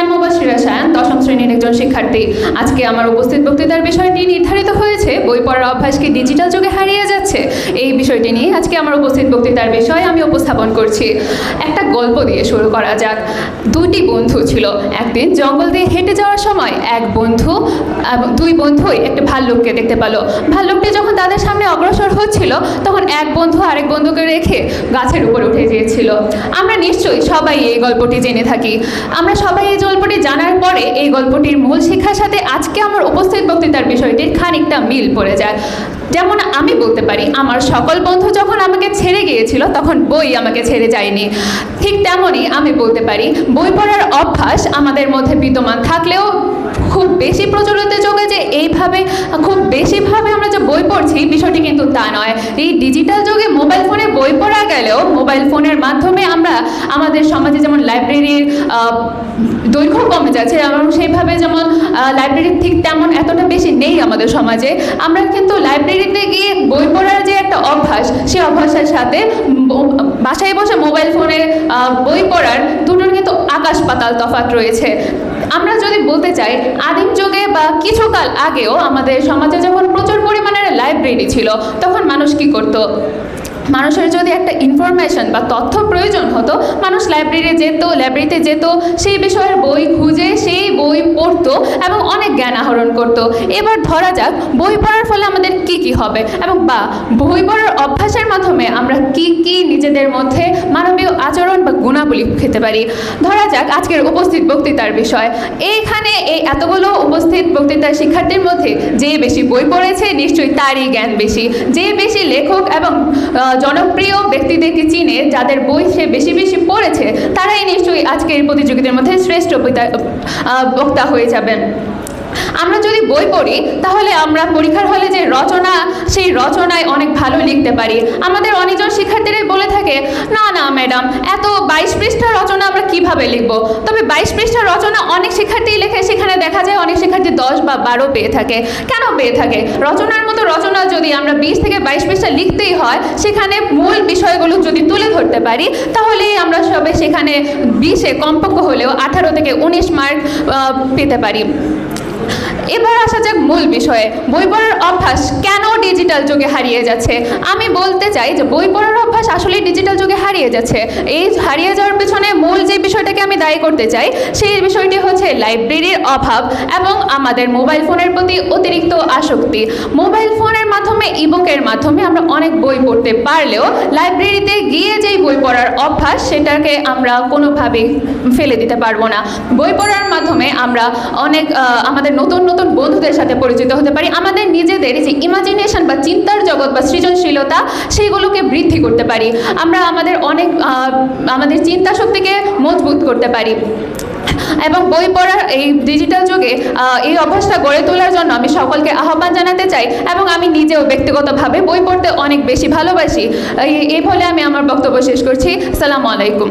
আমি মুবাশির রসায়ন দশম শ্রেণীর একজন শিক্ষার্থী। আজকে আমার উপস্থিত বক্তৃতার বিষয়টি নির্ধারিত হয়েছে বই পড়ার অভ্যাস কি ডিজিটাল যুগে হারিয়ে যাচ্ছে। এই বিষয়টি নিয়ে আজকে আমার উপস্থিত বক্তৃতার বিষয় আমি উপস্থাপন করছি। একটা গল্প দিয়ে শুরু করা যাক। দুটি বন্ধু ছিল। একদিন জঙ্গল দিয়ে হেঁটে যাওয়ার সময় দুই বন্ধুই একটা ভাল্লুককে দেখতে পেল। ভাল্লুকটি যখন তাদের সামনে অগ্রসর হচ্ছিল তখন এক বন্ধু আরেক বন্ধুকে রেখে গাছের উপরে উঠে গিয়েছিল। আমরা নিশ্চয়ই সবাই এই গল্পটি জেনে থাকি। আমরা সবাই এই গল্পটি জানার পরে এই গল্পটির মূল শিক্ষার সাথে আজকে আমার উপস্থিত বক্তৃতার বিষয়টির খানিকটা মিল পড়ে যায়। যেমন আমি বলতে পারি আমার সকল বন্ধু যখন আমাকে ছেড়ে গিয়েছিল তখন বই আমাকে ছেড়ে যায়নি। ঠিক তেমনই আমি বলতে পারি বই পড়ার অভ্যাস আমাদের মধ্যে বিদ্যমান থাকলেও খুব বেশি প্রচলিত যুগে যে খুব বেশিভাবে আমরা যে বই পড়ছি বিষয়টি কিন্তু তা নয়। এই ডিজিটাল যুগে মোবাইল ফোনে বই পড়া গেলেও মোবাইল ফোনের মাধ্যমে আমরা আমাদের সমাজে যেমন লাইব্রেরির দৈর্ঘ্য কমে যাচ্ছে এবং সেইভাবে যেমন লাইব্রেরি ঠিক তেমন এতটা বেশি নেই আমাদের সমাজে। আমরা কিন্তু লাইব্রেরিতে গিয়ে বই পড়ার যে একটা অভ্যাস সেই অভ্যাসের সাথে বাসায় বসে মোবাইল ফোনে বই পড়ার দুটোর কিন্তু আকাশ পাতাল তফাৎ রয়েছে। আমরা যদি বলতে চাই আদিম যুগে বা কিছুকাল আগেও আমাদের সমাজে যখন প্রচুর পরিমাণের লাইব্রেরি ছিল তখন মানুষ কি করতো, মানুষের যদি একটা ইনফরমেশন বা তথ্য প্রয়োজন হতো মানুষ লাইব্রেরিতে যেত, সেই বিষয়ের বই খুঁজে সেই বই পড়তো এবং অনেক জ্ঞান আহরণ করতো। এবার ধরা যাক বই পড়ার ফলে আমাদের কি হবে এবং বা বই পড়ার অভ্যাসের মাধ্যমে আমরা কি নিজেদের মধ্যে মানবীয় আচরণ বা গুণাবলী পেতে পারি। ধরা যাক আজকের উপস্থিত বক্তৃতার বিষয়, এইখানে এই এতগুলো উপস্থিত বক্তৃতার শিক্ষার্থীর মধ্যে যে বেশি বই পড়েছে নিশ্চয়ই তারই জ্ঞান বেশি। যে বেশি লেখক এবং জনপ্রিয় ব্যক্তিদেরকে চিনে, যাদের বই সে বেশি পড়েছে, তারাই নিশ্চয়ই আজকের প্রতিযোগিতার মধ্যে শ্রেষ্ঠ বক্তা হয়ে যাবেন। আমরা যদি বই পড়ি তাহলে আমরা পরীক্ষার হলে যে রচনা সেই রচনায় অনেক ভালো লিখতে পারি। আমাদের অনেকজন শিক্ষার্থীরাই বলে থাকে না ম্যাডাম এত 22 পৃষ্ঠা রচনা আমরা কিভাবে লিখব। তবে 22 পৃষ্ঠা রচনা অনেক শিক্ষার্থী লেখে, সেখানে দেখা যায় অনেক শিক্ষার্থী 10 বা 12 পেয়ে থাকে। কেন পেয়ে থাকে? রচনার মতো রচনা যদি আমরা 20 থেকে 22 পৃষ্ঠা লিখতেই হয়, সেখানে মূল বিষয়গুলো যদি তুলে ধরতে পারি তাহলেই আমরা সবে সেখানে 20-এ কমপক্ষ হলেও 18 থেকে 19 মার্ক পেতে পারি। এবার আসা যাক মূল বিষয়ে, বই পড়ার অভ্যাস কেন ডিজিটাল যুগে হারিয়ে যাচ্ছে। আমি বলতে চাই যে বই পড়ার অভ্যাস আসলে ডিজিটাল যুগে হারিয়ে যাচ্ছে। এই হারিয়ে যাওয়ার পেছনে মূল যে বিষয়টাকে আমি দায়ী করতে চাই সেই বিষয়টি হচ্ছে লাইব্রেরির অভাব এবং আমাদের মোবাইল ফোনের প্রতি অতিরিক্ত আসক্তি। মোবাইল ফোনের মাধ্যমে ইবুকের মাধ্যমে আমরা অনেক বই পড়তে পারলেও লাইব্রেরিতে গিয়ে যেই বই পড়ার অভ্যাস সেটাকে আমরা কোনোভাবেই ফেলে দিতে পারবো না। বই পড়ার মাধ্যমে আমরা অনেক আমাদের নতুন বন্ধুদের সাথে পরিচিত হতে পারি। আমাদের নিজেদের যে ইমাজিনেশন বা চিন্তার জগৎ বা সৃজনশীলতা সেইগুলোকে বৃদ্ধি করতে পারি। আমরা আমাদের চিন্তা শক্তিকে মজবুত করতে পারি এবং বই পড়ার এই ডিজিটাল যুগে এই অভ্যাসটা গড়ে তোলার জন্য আমি সকলকে আহ্বান জানাতে চাই এবং আমি নিজেও ব্যক্তিগতভাবে বই পড়তে অনেক বেশি ভালোবাসি। এই বলে আমি আমার বক্তব্য শেষ করছি। আসসালামু আলাইকুম।